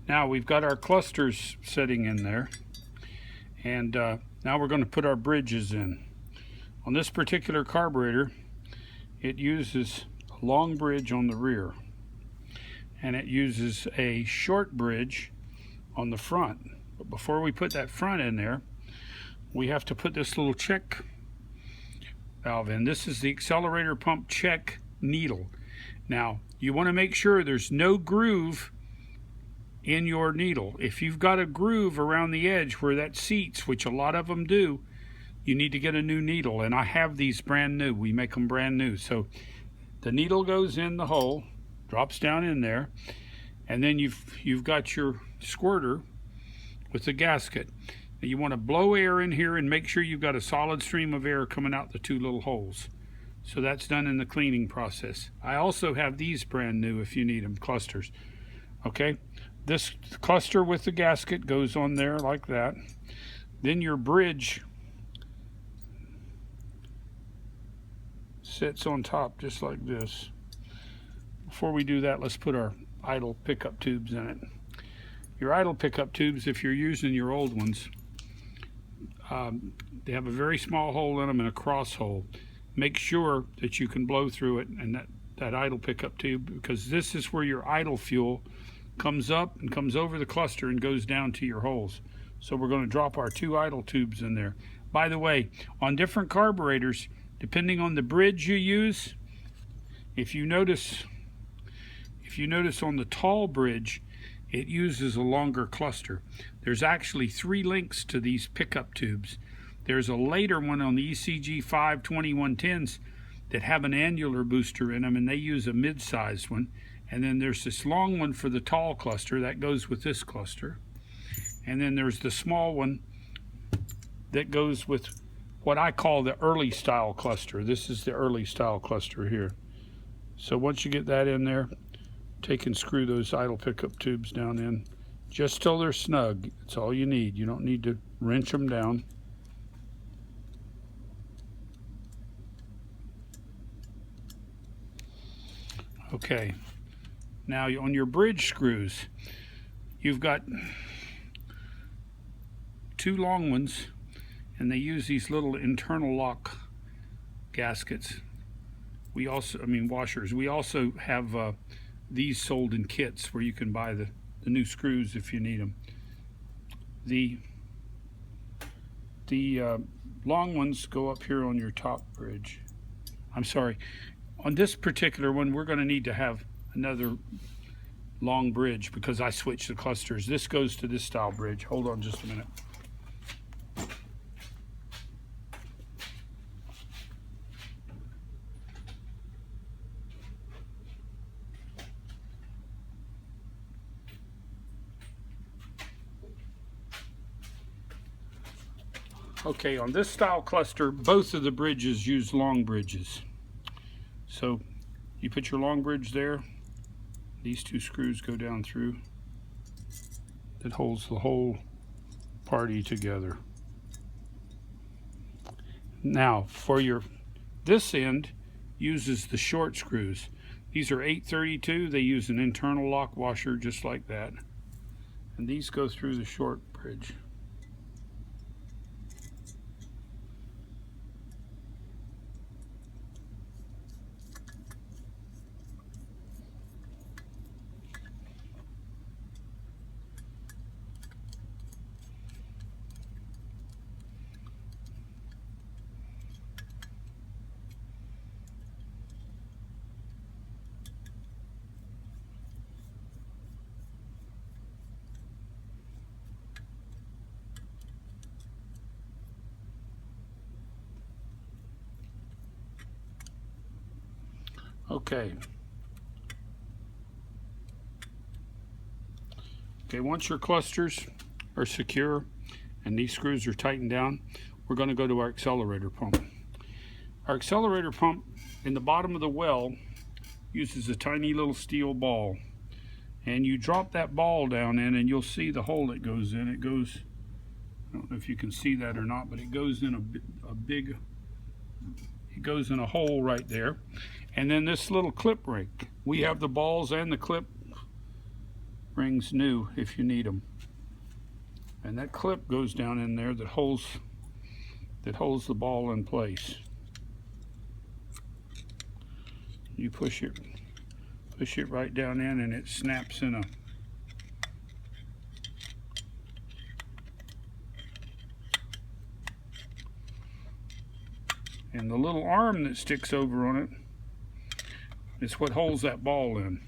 Now we've got our clusters sitting in there, and now we're going to put our bridges in. On this particular carburetor, it uses a long bridge on the rear, and it uses a short bridge on the front. But before we put that front in there, we have to put this little check valve in. This is the accelerator pump check needle. Now, you want to make sure there's no groove in your needle. If you've got a groove around the edge where that seats, which a lot of them do, you need to get a new needle. And I have these brand new. We make them brand new. So the needle goes in the hole, drops down in there, and then you've got your squirter with the gasket. Now you want to blow air in here and make sure you've got a solid stream of air coming out the two little holes. So that's done in the cleaning process. I also have these brand new if you need them, clusters. Okay, this cluster with the gasket goes on there like that. Then your bridge sits on top just like this. Before we do that, let's put our idle pickup tubes in it. Your idle pickup tubes, if you're using your old ones, they have a very small hole in them and a cross hole. Make sure that you can blow through it, and that idle pickup tube, because this is where your idle fuel comes up and comes over the cluster and goes down to your holes. So we're going to drop our two idle tubes in there. By the way, on different carburetors, depending on the bridge you use, if you notice on the tall bridge, it uses a longer cluster. There's actually 3 links to these pickup tubes. There's a later one on the ECG 52110s that have an annular booster in them, and they use a mid-sized one. And then there's this long one for the tall cluster that goes with this cluster. And then there's the small one that goes with what I call the early style cluster. This is the early style cluster here. So once you get that in there, take and screw those idle pickup tubes down in just till they're snug. That's all you need. You don't need to wrench them down. Okay, now on your bridge screws, you've got 2 long ones, and they use these little internal lock gaskets. Washers. We also have these sold in kits where you can buy the new screws if you need them. The long ones go up here on your top bridge. I'm sorry. On this particular one, we're going to need to have another long bridge because I switched the clusters. This goes to this style bridge. Hold on just a minute. Okay, on this style cluster, both of the bridges use long bridges. So you put your long bridge there, these 2 screws go down through, that holds the whole party together. Now for this end uses the short screws. These are 832, they use an internal lock washer just like that. And these go through the short bridge. Okay, once your clusters are secure and these screws are tightened down, we're going to go to our accelerator pump. Our accelerator pump in the bottom of the well uses a tiny little steel ball, and you drop that ball down in and you'll see the hole it goes in. It goes, I don't know if you can see that or not, but it goes in it goes in a hole right there. And then this little clip ring, we have the balls and the clip springs new if you need them. And that clip goes down in there that holds the ball in place. You push it right down in, and it snaps in a and the little arm that sticks over on it is what holds that ball in.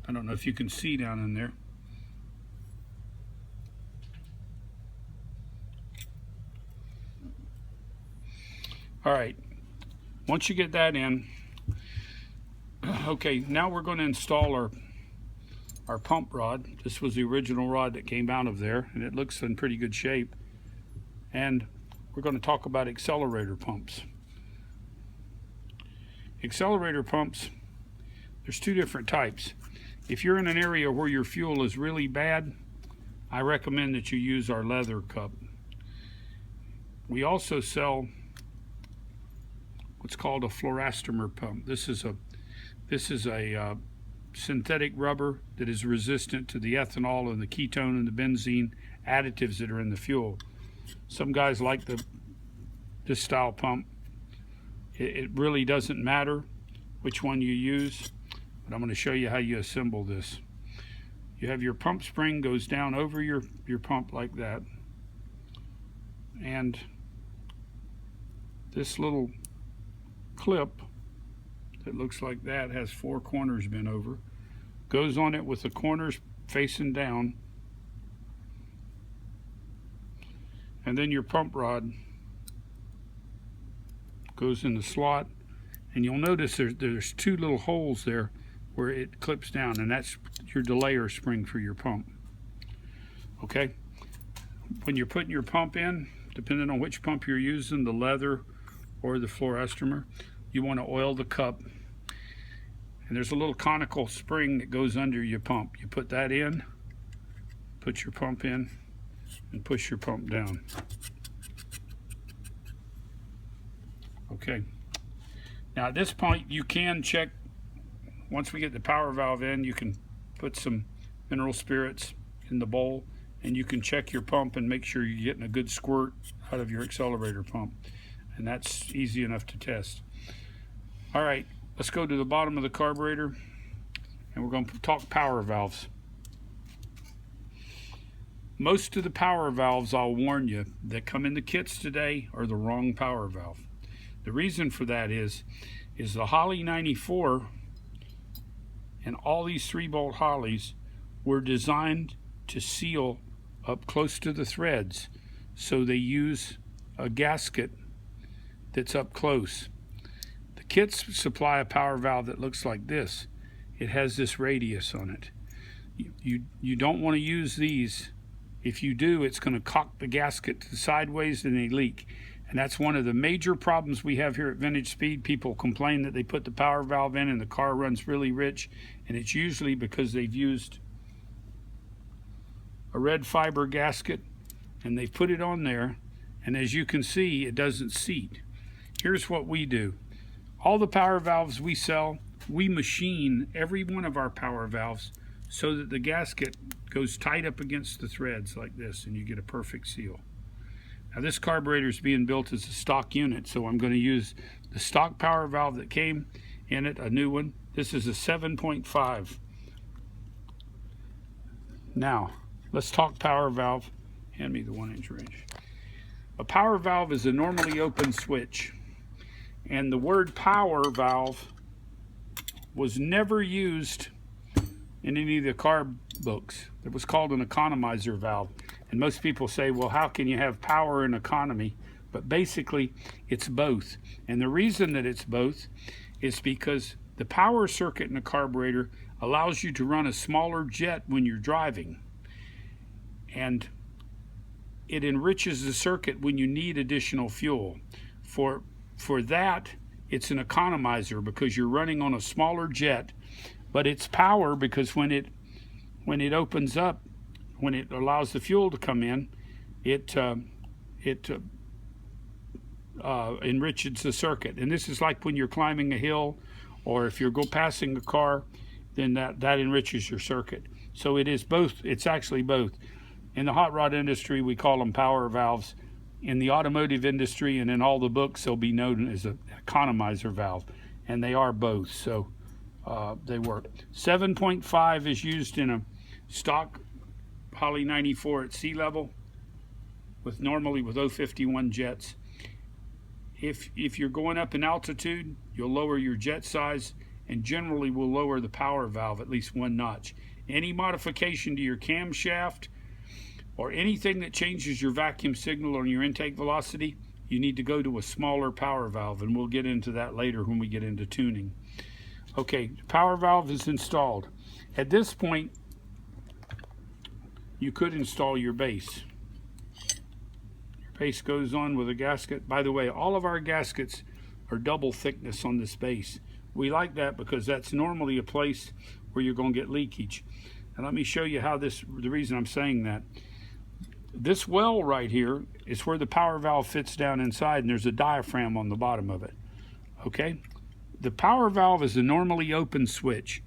I don't know if you can see down in there. All right, once you get that in, okay, now we're going to install our pump rod. This was the original rod that came out of there, and it looks in pretty good shape. And we're going to talk about accelerator pumps. Accelerator pumps, there's two different types. If you're in an area where your fuel is really bad, I recommend that you use our leather cup. We also sell what's called a fluoroelastomer pump. This is a synthetic rubber that is resistant to the ethanol and the ketone and the benzene additives that are in the fuel. Some guys like this style pump. It really doesn't matter which one you use, but I'm going to show you how you assemble this. You have your pump spring goes down over your pump like that, and this little clip that looks like that has four corners bent over, goes on it with the corners facing down, and then your pump rod goes in the slot, and you'll notice there's two little holes there where it clips down, and that's your delayer spring for your pump. Okay, when you're putting your pump in, depending on which pump you're using, the leather or the fluoroelastomer, you want to oil the cup, and there's a little conical spring that goes under your pump. You put that in, put your pump in, and push your pump down. Okay, now at this point you can check, once we get the power valve in, you can put some mineral spirits in the bowl, and you can check your pump and make sure you're getting a good squirt out of your accelerator pump, and that's easy enough to test. All right, let's go to the bottom of the carburetor, and we're going to talk power valves. Most of the power valves, I'll warn you, that come in the kits today are the wrong power valve. The reason for that is the Holley 94 and all these 3-bolt Holleys were designed to seal up close to the threads, so they use a gasket that's up close. The kits supply a power valve that looks like this. It has this radius on it. You don't want to use these. If you do, it's going to cock the gasket to the sideways and they leak. And that's one of the major problems we have here at Vintage Speed. People complain that they put the power valve in and the car runs really rich, and it's usually because they've used a red fiber gasket and they've put it on there, and as you can see, it doesn't seat. Here's what we do. All the power valves we sell, we machine every one of our power valves so that the gasket goes tight up against the threads like this, and you get a perfect seal. Now this carburetor is being built as a stock unit, so I'm going to use the stock power valve that came in it, a new one. This is a 7.5. Now, let's talk power valve. Hand me the 1-inch wrench. A power valve is a normally open switch, and the word power valve was never used in any of the car books. It was called an economizer valve. And most people say, well, how can you have power and economy? But basically, it's both. And the reason that it's both is because the power circuit in a carburetor allows you to run a smaller jet when you're driving. And it enriches the circuit when you need additional fuel. For that, it's an economizer because you're running on a smaller jet, but it's power because when it opens up, when it allows the fuel to come in, it enriches the circuit. And this is like when you're climbing a hill or if you're passing a car, then that enriches your circuit. So it is both. It's actually both. In the hot rod industry, we call them power valves. In the automotive industry and in all the books, they'll be known as an economizer valve, and they are both. So they work. 7.5 is used in a stock Holley 94 at sea level, normally with 051 jets. If you're going up in altitude, you'll lower your jet size, and generally will lower the power valve at least 1 notch. Any modification to your camshaft or anything that changes your vacuum signal or your intake velocity, you need to go to a smaller power valve, and we'll get into that later when we get into tuning. Okay, the power valve is installed. At this point, you could install your base. Your base goes on with a gasket. By the way, all of our gaskets are double thickness on this base. We like that because that's normally a place where you're going to get leakage. And let me show you how the reason I'm saying that. This well right here is where the power valve fits down inside, and there's a diaphragm on the bottom of it. Okay? The power valve is a normally open switch.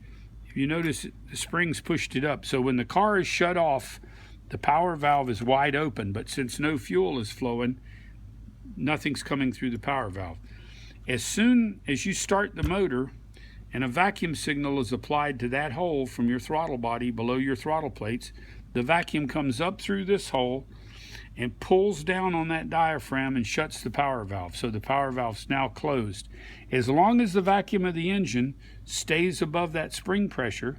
If you notice, the springs pushed it up. So when the car is shut off, the power valve is wide open, but since no fuel is flowing, nothing's coming through the power valve. As soon as you start the motor and a vacuum signal is applied to that hole from your throttle body below your throttle plates, the vacuum comes up through this hole and pulls down on that diaphragm and shuts the power valve. So the power valve's now closed. As long as the vacuum of the engine stays above that spring pressure,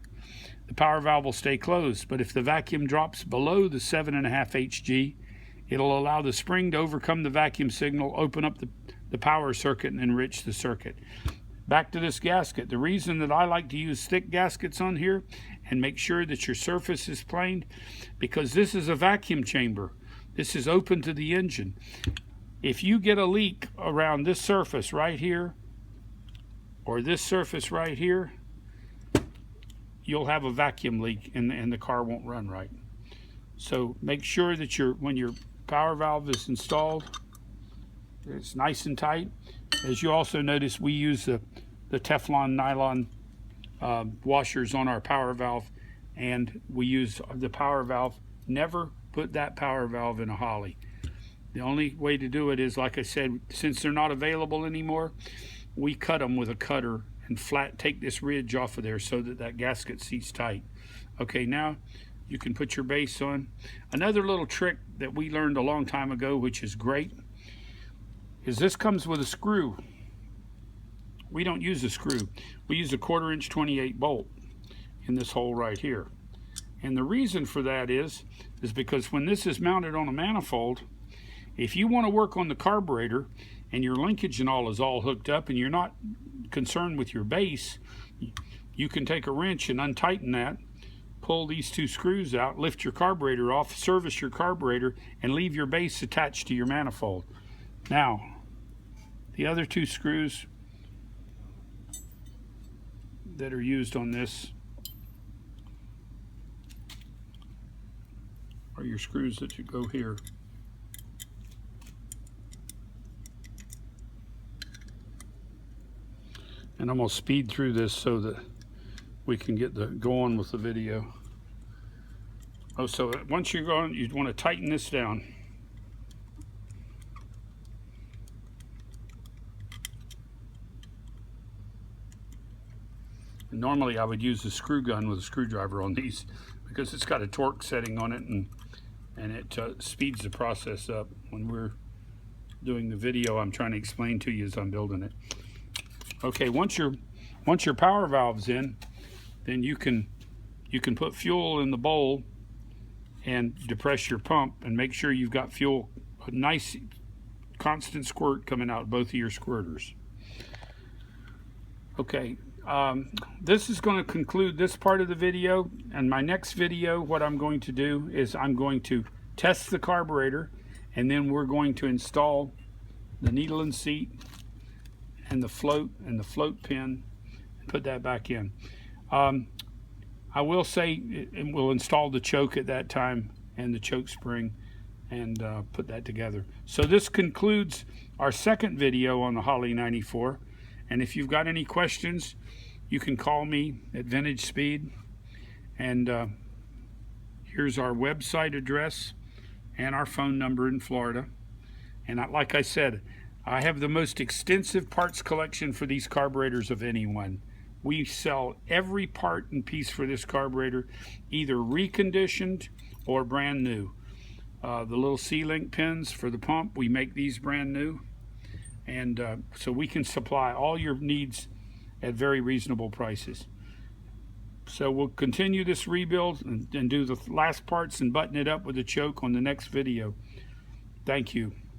the power valve will stay closed. But if the vacuum drops below the 7.5 Hg, it'll allow the spring to overcome the vacuum signal, open up the power circuit, and enrich the circuit. Back to this gasket. The reason that I like to use thick gaskets on here and make sure that your surface is planed, because this is a vacuum chamber. This is open to the engine. If you get a leak around this surface right here, or this surface right here, you'll have a vacuum leak and the car won't run right. So make sure that when your power valve is installed, it's nice and tight. As you also notice, we use the Teflon nylon washers on our power valve, and we use the power valve. Never put that power valve in a Holley. The only way to do it is, like I said, since they're not available anymore, we cut them with a cutter and take this ridge off of there so that gasket seats tight. Okay, now you can put your base on. Another little trick that we learned a long time ago, which is great, is this comes with a screw. We don't use a screw. We use a 1/4 inch 28 bolt in this hole right here. And the reason for that is because when this is mounted on a manifold, if you want to work on the carburetor and your linkage and all is all hooked up and you're not concerned with your base, you can take a wrench and untighten that, pull these 2 screws out, lift your carburetor off, service your carburetor, and leave your base attached to your manifold. Now, the other 2 screws that are used on this are your screws that you go here. And I'm going to speed through this so that we can go on with the video. Oh, so once you're going, you want to tighten this down. And normally I would use a screw gun with a screwdriver on these because it's got a torque setting on it, and it speeds the process up. When we're doing the video, I'm trying to explain to you as I'm building it. Okay, once your power valve's in, then you can put fuel in the bowl and depress your pump and make sure you've got fuel, a nice constant squirt coming out both of your squirters. Okay, this is going to conclude this part of the video, and my next video, what I'm going to do is I'm going to test the carburetor, and then we're going to install the needle and seat and the float pin and put that back in. I will say we'll install the choke at that time and the choke spring and put that together. So this concludes our second video on the Holley 94, And if you've got any questions, you can call me at Vintage Speed. And here's our website address and our phone number in Florida. And like I said, I have the most extensive parts collection for these carburetors of anyone. We sell every part and piece for this carburetor, either reconditioned or brand new. The little C-link pins for the pump, we make these brand new. And so we can supply all your needs at very reasonable prices. So we'll continue this rebuild and do the last parts and button it up with a choke on the next video. Thank you.